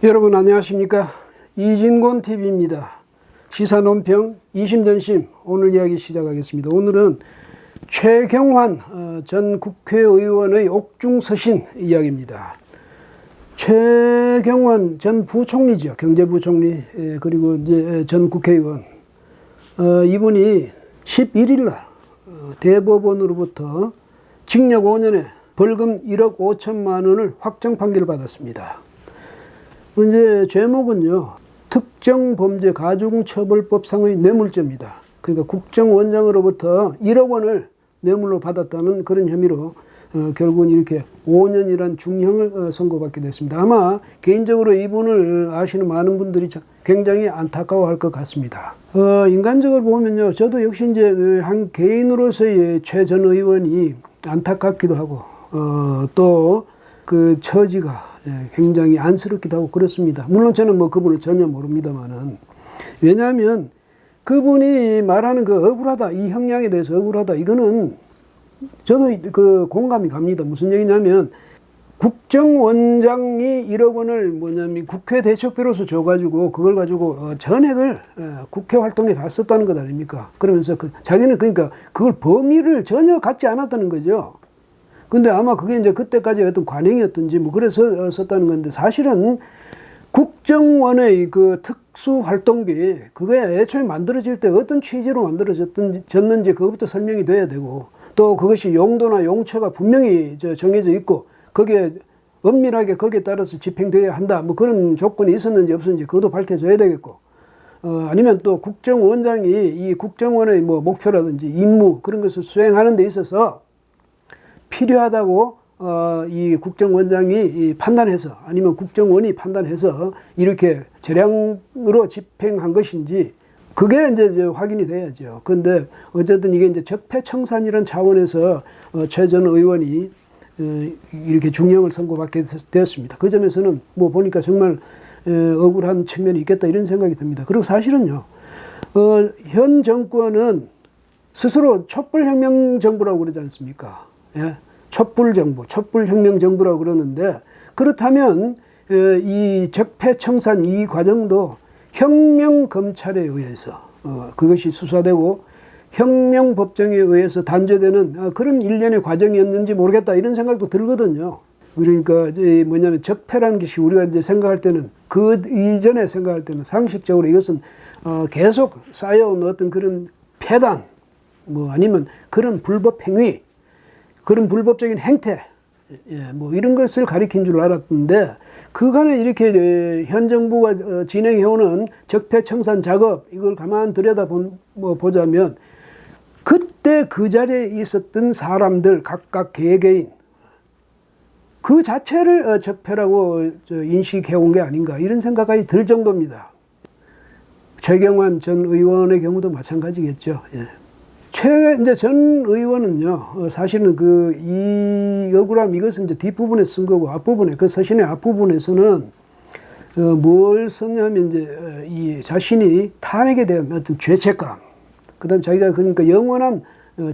여러분 안녕하십니까? 이진곤 TV입니다. 시사논평 이심전심 오늘 이야기 시작하겠습니다. 오늘은 최경환 전 국회의원의 옥중서신 이야기입니다. 최경환 전 부총리죠. 경제부총리 그리고 이제 전 국회의원 이분이 11일 날 대법원으로부터 징역 5년에 벌금 1억 5천만 원을 확정 판결을 받았습니다. 이제 제목은요, 특정범죄가중처벌법상의 뇌물죄입니다. 그러니까 국정원장으로부터 1억 원을 뇌물로 받았다는 그런 혐의로 결국은 이렇게 5년이란 중형을 선고받게 됐습니다. 아마 개인적으로 이분을 아시는 많은 분들이 굉장히 안타까워할 것 같습니다. 인간적으로 보면요, 저도 역시 이제 한 개인으로서의 최 전 의원이 안타깝기도 하고 또 그 처지가 굉장히 안쓰럽기도 하고 그렇습니다. 물론 저는 뭐 그분을 전혀 모릅니다만은, 왜냐하면 그분이 말하는 그 억울하다, 이 형량에 대해서 억울하다, 이거는 저도 그 공감이 갑니다. 무슨 얘기냐면 국정원장이 1억 원을 뭐냐면 국회 대책비로서 줘가지고 그걸 가지고 전액을 국회 활동에 다 썼다는 것 아닙니까? 그러면서 자기는 그러니까 그걸 범위를 전혀 갖지 않았다는 거죠. 근데 아마 그게 이제 그때까지 어떤 관행이었든지 뭐 그래서 썼다는 건데, 사실은 국정원의 그 특수활동비, 그게 애초에 만들어질 때 어떤 취지로 만들어졌는지 그것부터 설명이 돼야 되고, 또 그것이 용도나 용처가 분명히 정해져 있고 거기에 엄밀하게 거기에 따라서 집행되어야 한다, 뭐 그런 조건이 있었는지 없었는지 그것도 밝혀져야 되겠고, 아니면 또 국정원장이 이 국정원의 뭐 목표라든지 임무 그런 것을 수행하는 데 있어서 필요하다고 이 국정원장이 판단해서, 아니면 국정원이 판단해서 이렇게 재량으로 집행한 것인지 그게 이제 확인이 돼야죠. 그런데 어쨌든 이게 이제 적폐청산이라는 차원에서 최 전 의원이 이렇게 중형을 선고받게 되었습니다. 그 점에서는 뭐 보니까 정말 억울한 측면이 있겠다 이런 생각이 듭니다. 그리고 사실은요, 현 정권은 스스로 촛불혁명 정부라고 그러지 않습니까? 예? 촛불정부, 촛불혁명정부라고 그러는데, 그렇다면 이 적폐청산 이 과정도 혁명검찰에 의해서 그것이 수사되고 혁명법정에 의해서 단죄되는 그런 일련의 과정이었는지 모르겠다 이런 생각도 들거든요. 그러니까 뭐냐면 적폐라는 것이 우리가 이제 생각할 때는, 그 이전에 생각할 때는 상식적으로 이것은 계속 쌓여온 어떤 그런 폐단, 뭐 아니면 그런 불법 행위, 그런 불법적인 행태, 뭐 이런 것을 가리킨 줄 알았는데, 그간에 이렇게 현 정부가 진행해오는 적폐청산 작업, 이걸 가만 들여다보자면 그때 그 자리에 있었던 사람들 각각 개개인 그 자체를 적폐라고 인식해온 게 아닌가 이런 생각이 들 정도입니다. 최경환 전 의원의 경우도 마찬가지겠죠. 이제 전 의원은요, 사실은 이 억울함, 이것은 이제 뒷부분에 쓴 거고, 앞부분에, 그 서신의 앞부분에서는, 뭘 썼냐면, 이제, 이 자신이 탄핵에 대한 어떤 죄책감, 그 다음 자기가 그러니까 영원한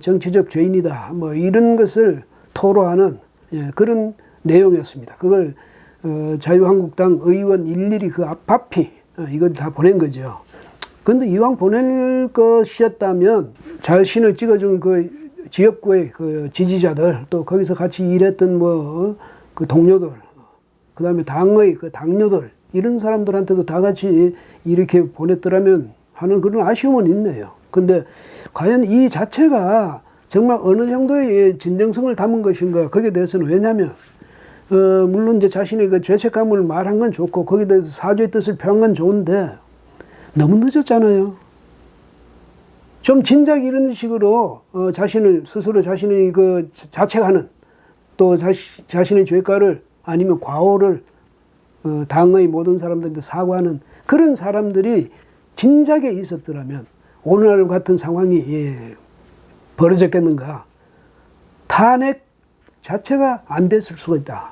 정치적 죄인이다, 뭐 이런 것을 토로하는 그런 내용이었습니다. 그걸, 자유한국당 의원 일일이 그 앞바피, 이걸 다 보낸 거죠. 근데 이왕 보낼 것이었다면 자신을 찍어준 그 지역구의 그 지지자들, 또 거기서 같이 일했던 그 동료들, 그 다음에 당의 그 당료들, 이런 사람들한테도 다 같이 이렇게 보냈더라면 하는 그런 아쉬움은 있네요. 근데 과연 이 자체가 정말 어느 정도의 진정성을 담은 것인가, 거기에 대해서는, 왜냐하면 물론 이제 자신의 그 죄책감을 말한 건 좋고 거기에 대해서 사죄의 뜻을 표한 건 좋은데 너무 늦었잖아요. 좀 진작 이런 식으로 스스로 자신의 그 자책하는, 또 자신의 죄가를 아니면 과오를 당의 모든 사람들한테 사과하는 그런 사람들이 진작에 있었더라면 오늘 같은 상황이 벌어졌겠는가. 탄핵 자체가 안 됐을 수가 있다.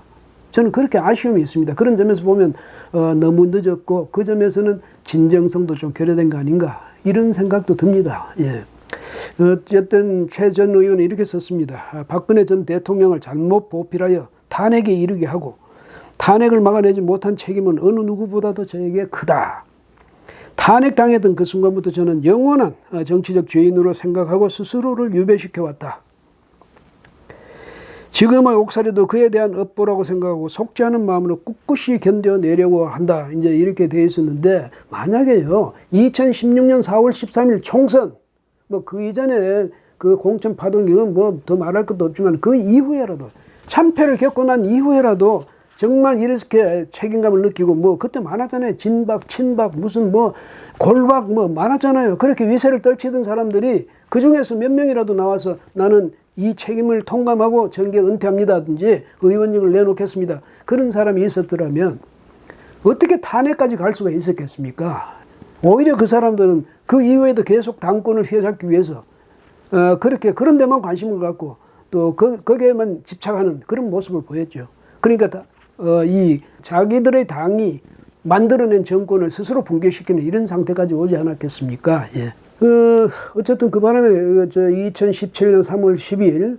저는 그렇게 아쉬움이 있습니다. 그런 점에서 보면 너무 늦었고, 그 점에서는 진정성도 좀 결여된 거 아닌가 이런 생각도 듭니다. 어쨌든 최 전 의원은 이렇게 썼습니다. 박근혜 전 대통령을 잘못 보필하여 탄핵에 이르게 하고 탄핵을 막아내지 못한 책임은 어느 누구보다도 저에게 크다. 탄핵당했던 그 순간부터 저는 영원한 정치적 죄인으로 생각하고 스스로를 유배시켜왔다. 지금의 옥살이도 그에 대한 업보라고 생각하고 속지 않은 마음으로 꿋꿋이 견뎌내려고 한다. 이제 이렇게 돼 있었는데, 만약에요, 2016년 4월 13일 총선, 뭐 그 이전에 그 공천 파동이 뭐 더 말할 것도 없지만 그 이후에라도, 참패를 겪고 난 이후에라도 정말 이렇게 책임감을 느끼고, 뭐 그때 많았잖아요. 진박, 친박, 무슨 뭐 골박 뭐 많았잖아요. 그렇게 위세를 떨치던 사람들이 그 중에서 몇 명이라도 나와서 나는 이 책임을 통감하고 정계 은퇴합니다든지 의원직을 내놓겠습니다. 그런 사람이 있었더라면 어떻게 탄핵까지 갈 수가 있었겠습니까? 오히려 그 사람들은 그 이후에도 계속 당권을 휘어잡기 위해서 그렇게 그런 데만 관심을 갖고 또 거기에만 집착하는 그런 모습을 보였죠. 그러니까 이 자기들의 당이 만들어낸 정권을 스스로 붕괴시키는 이런 상태까지 오지 않았겠습니까? 예. 어쨌든 그 바람에 2017년 3월 12일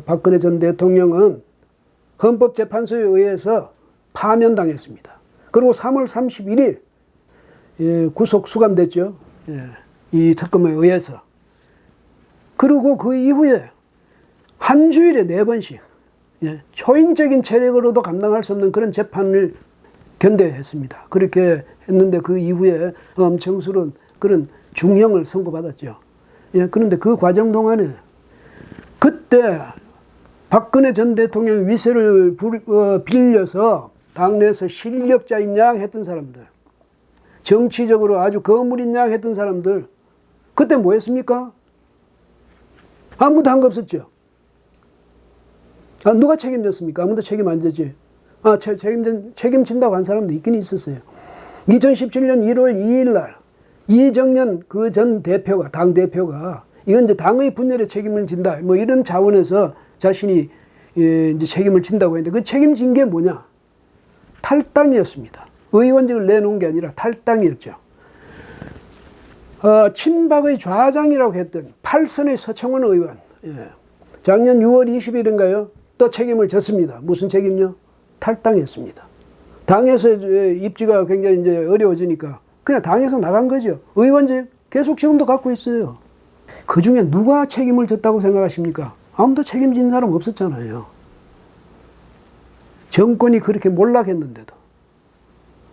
박근혜 전 대통령은 헌법재판소에 의해서 파면당했습니다. 그리고 3월 31일 구속 수감됐죠. 이 특검에 의해서. 그리고 그 이후에 한 주일에 4번씩 초인적인 체력으로도 감당할 수 없는 그런 재판을 견뎌야 했습니다. 그렇게 했는데 그 이후에 엄청스러운 그런 중형을 선고받았죠. 그런데 그 과정 동안에 그때 박근혜 전 대통령 위세를 빌려서 당내에서 실력자인 양 했던 사람들, 정치적으로 아주 거물인 양 했던 사람들, 그때 뭐 했습니까? 아무도 한 거 없었죠. 누가 책임졌습니까? 아무도 책임 안 졌지. 책임진다고 한 사람도 있긴 있었어요. 2017년 1월 2일 날 이정년 그 전 대표가, 당 대표가 이건 이제 당의 분열에 책임을 진다, 뭐 이런 차원에서 자신이 이제 책임을 진다고 했는데 그 책임진 게 뭐냐? 탈당이었습니다. 의원직을 내놓은 게 아니라 탈당이었죠. 친박의 좌장이라고 했던 8선의 서청원 의원, 작년 6월 20일인가요? 또 책임을 졌습니다. 무슨 책임요? 탈당했습니다. 당에서 입지가 굉장히 이제 어려워지니까 그냥 당에서 나간 거죠. 의원직 계속 지금도 갖고 있어요. 그 중에 누가 책임을 졌다고 생각하십니까? 아무도 책임진 사람 없었잖아요. 정권이 그렇게 몰락했는데도.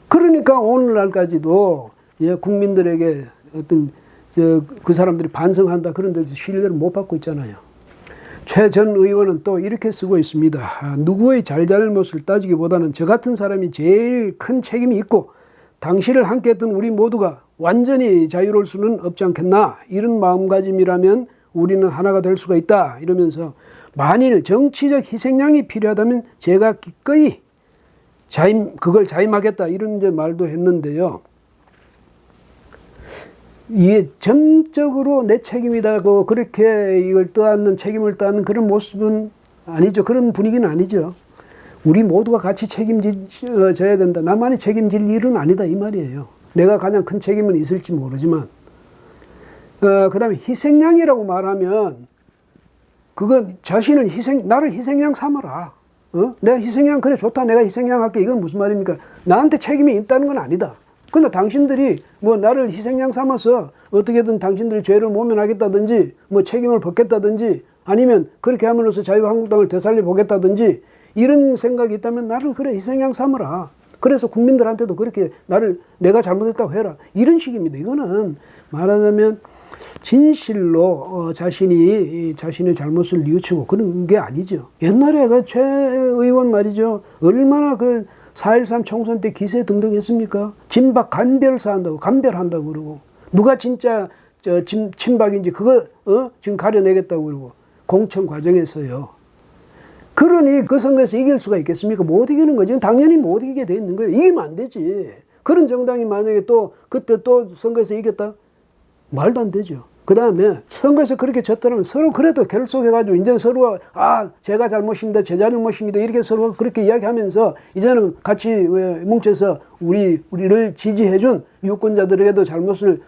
그러니까 오늘날까지도 국민들에게 어떤 그 사람들이 반성한다 그런 데서 신뢰를 못 받고 있잖아요. 최 전 의원은 또 이렇게 쓰고 있습니다. 누구의 잘잘못을 따지기보다는 저 같은 사람이 제일 큰 책임이 있고 당시를 함께했던 우리 모두가 완전히 자유로울 수는 없지 않겠나, 이런 마음가짐이라면 우리는 하나가 될 수가 있다, 이러면서 만일 정치적 희생양이 필요하다면 제가 기꺼이 그걸 자임하겠다, 이런 이제 말도 했는데요. 이게 전적으로 내 책임이다고 그렇게 이걸 책임을 떠안는 그런 모습은 아니죠. 그런 분위기는 아니죠. 우리 모두가 같이 책임져야 된다. 나만이 책임질 일은 아니다, 이 말이에요. 내가 가장 큰 책임은 있을지 모르지만, 그 다음에 희생양이라고 말하면 그건 자신을 나를 희생양 삼아라. 내가 희생양, 그래 좋다, 내가 희생양 할게, 이건 무슨 말입니까? 나한테 책임이 있다는 건 아니다. 근데 당신들이 뭐 나를 희생양 삼아서 어떻게든 당신들이 죄를 모면하겠다든지 뭐 책임을 벗겠다든지 아니면 그렇게 함으로써 자유한국당을 되살려 보겠다든지 이런 생각이 있다면 나를 그래 희생양 삼으라. 그래서 국민들한테도 그렇게 내가 잘못했다고 해라, 이런 식입니다. 이거는 말하자면 진실로 자신의 잘못을 뉘우치고 그런 게 아니죠. 옛날에 그 최 의원 말이죠, 얼마나 그 4.13 총선 때 기세 등등했습니까? 진박 간별한다고 그러고, 누가 진짜 친박인지 그거 지금 가려내겠다고 그러고, 공천 과정에서요. 그러니 그 선거에서 이길 수가 있겠습니까? 못 이기는 거지. 당연히 못 이기게 돼 있는 거예요. 이기면 안 되지. 그런 정당이 만약에 그때 또 선거에서 이겼다? 말도 안 되죠. 그 다음에 선거에서 그렇게 졌더라면 서로 그래도 결속해가지고 이제 서로 제가 잘못입니다, 제 잘못입니다, 이렇게 서로 그렇게 이야기하면서 이제는 같이 뭉쳐서 우리를 지지해준 유권자들에게도 잘못을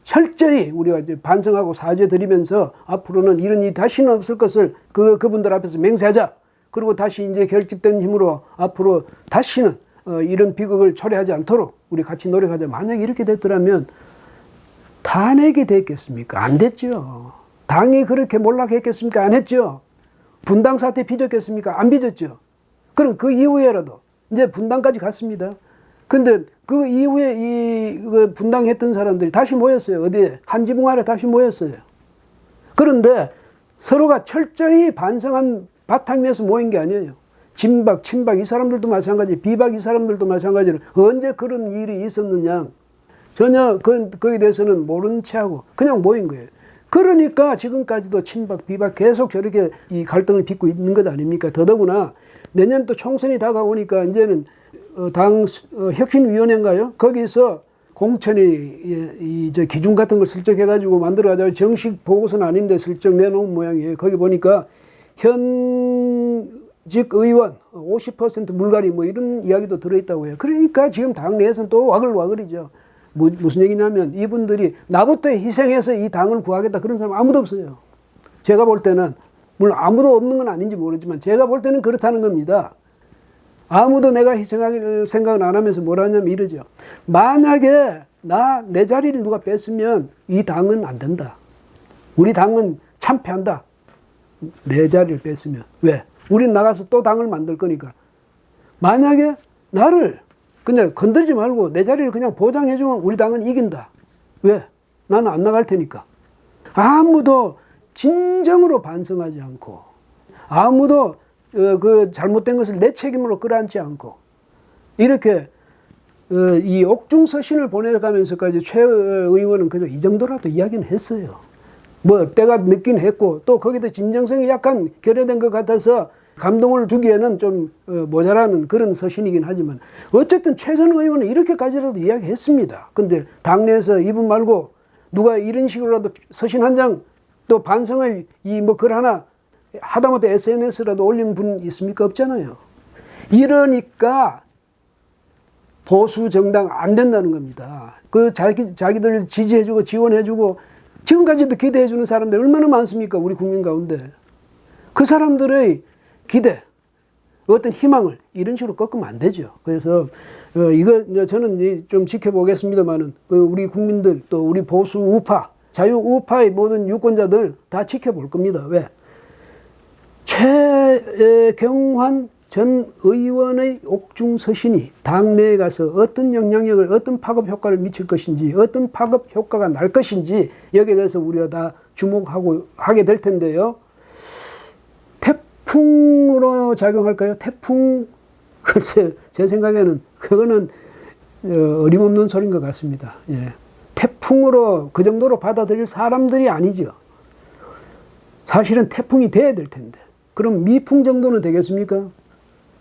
철저히 우리가 이제 반성하고 사죄드리면서 앞으로는 이런 일이 다시는 없을 것을 그분들 앞에서 맹세하자. 그리고 다시 이제 결집된 힘으로 앞으로 다시는 이런 비극을 초래하지 않도록 우리 같이 노력하자. 만약에 이렇게 됐더라면 탄핵이 됐겠습니까? 안 됐죠. 당이 그렇게 몰락했겠습니까? 안 했죠. 분당 사태 빚었겠습니까? 안 빚었죠. 그럼 그 이후에라도 이제 분당까지 갔습니다. 근데 그 이후에 그 분당했던 사람들이 다시 모였어요. 어디에? 한 지붕 아래 다시 모였어요. 그런데 서로가 철저히 반성한 바탕 위에서 모인 게 아니에요. 진박, 친박 이 사람들도 마찬가지, 비박 이 사람들도 마찬가지로 언제 그런 일이 있었느냐. 전혀 거기에 대해서는 모르는 체하고 그냥 모인 거예요. 그러니까 지금까지도 친박, 비박 계속 저렇게 이 갈등을 빚고 있는 것 아닙니까? 더더구나 내년 또 총선이 다가오니까 이제는 당 혁신위원회인가요? 거기서 공천이 저 기준 같은 걸 슬쩍 해가지고 만들어가지고 정식 보고서는 아닌데 슬쩍 내놓은 모양이에요. 거기 보니까 현직 의원 50% 물갈이 뭐 이런 이야기도 들어있다고 해요. 그러니까 지금 당내에서는 또 와글와글이죠. 무슨 얘기냐면 이분들이 나부터 희생해서 이 당을 구하겠다 그런 사람 아무도 없어요. 제가 볼 때는 물론 아무도 없는 건 아닌지 모르지만 제가 볼 때는 그렇다는 겁니다. 아무도 내가 희생할 생각은 안 하면서 뭐라 하냐면 이러죠. 만약에 내 자리를 누가 뺐으면 이 당은 안 된다. 우리 당은 참패한다. 내 자리를 뺐으면. 왜? 우린 나가서 또 당을 만들 거니까. 만약에 나를 그냥 건들지 말고 내 자리를 그냥 보장해주면 우리 당은 이긴다. 왜? 나는 안 나갈 테니까. 아무도 진정으로 반성하지 않고 아무도 그 잘못된 것을 내 책임으로 끌어안지 않고 이렇게 이 옥중서신을 보내가면서까지 최 의원은 그냥 이 정도라도 이야기는 했어요. 뭐 때가 늦긴 했고 또 거기도 진정성이 약간 결여된 것 같아서 감동을 주기에는 좀 모자라는 그런 서신이긴 하지만 어쨌든 최선 의원은 이렇게까지라도 이야기했습니다. 근데 당내에서 이분 말고 누가 이런 식으로라도 서신 한 장 또 반성의 뭐 글 하나 하다못해 SNS라도 올린 분 있습니까? 없잖아요. 이러니까 보수 정당 안 된다는 겁니다. 그 자기들 지지해주고 지원해주고 지금까지도 기대해주는 사람들 얼마나 많습니까? 우리 국민 가운데. 그 사람들의 기대, 어떤 희망을 이런 식으로 꺾으면 안 되죠. 그래서 이거 저는 좀 지켜보겠습니다만은 우리 국민들 또 우리 보수 우파, 자유 우파의 모든 유권자들 다 지켜볼 겁니다. 왜? 최경환 전 의원의 옥중서신이 당내에 가서 어떤 영향력을, 어떤 파급 효과를 미칠 것인지, 어떤 파급 효과가 날 것인지 여기에 대해서 우리가 다 하게 될 텐데요. 태풍으로 작용할까요? 태풍, 글쎄 제 생각에는 그거는 어림없는 소리인 것 같습니다. 예. 태풍으로 그 정도로 받아들일 사람들이 아니죠. 사실은 태풍이 돼야 될 텐데. 그럼 미풍 정도는 되겠습니까?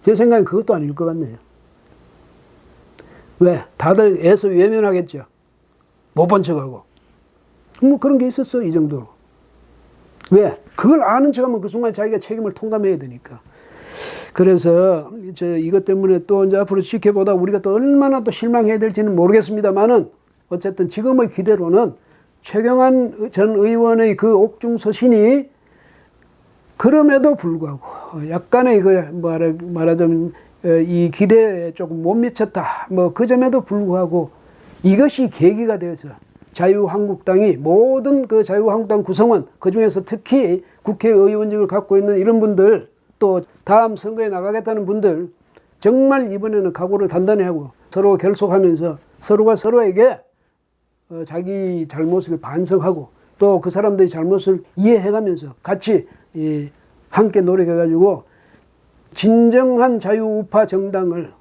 제 생각엔 그것도 아닐 것 같네요. 왜? 다들 애서 외면하겠죠. 못 본 척하고. 뭐 그런 게 있었어, 이 정도로. 왜? 그걸 아는 척하면 그 순간 자기가 책임을 통감해야 되니까. 그래서 이것 때문에 또 이제 앞으로 지켜보다 우리가 또 얼마나 또 실망해야 될지는 모르겠습니다만은 어쨌든 지금의 기대로는 최경환 전 의원의 그 옥중서신이 그럼에도 불구하고 약간의 말하자면 이 기대에 조금 못 미쳤다. 뭐 그 점에도 불구하고 이것이 계기가 되어서 자유한국당이 모든 그 자유한국당 구성원, 그중에서 특히 국회의원직을 갖고 있는 이런 분들, 또 다음 선거에 나가겠다는 분들 정말 이번에는 각오를 단단히 하고 서로 결속하면서 서로가 서로에게 자기 잘못을 반성하고 또 그 사람들의 잘못을 이해해가면서 같이 함께 노력해가지고 진정한 자유우파 정당을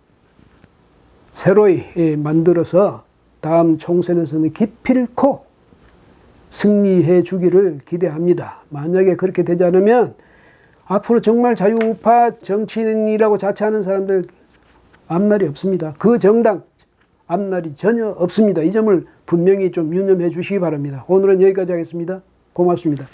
새로이 만들어서 다음 총선에서는 기필코 승리해 주기를 기대합니다. 만약에 그렇게 되지 않으면 앞으로 정말 자유우파 정치인이라고 자처하는 사람들 앞날이 없습니다. 그 정당 앞날이 전혀 없습니다. 이 점을 분명히 좀 유념해 주시기 바랍니다. 오늘은 여기까지 하겠습니다. 고맙습니다.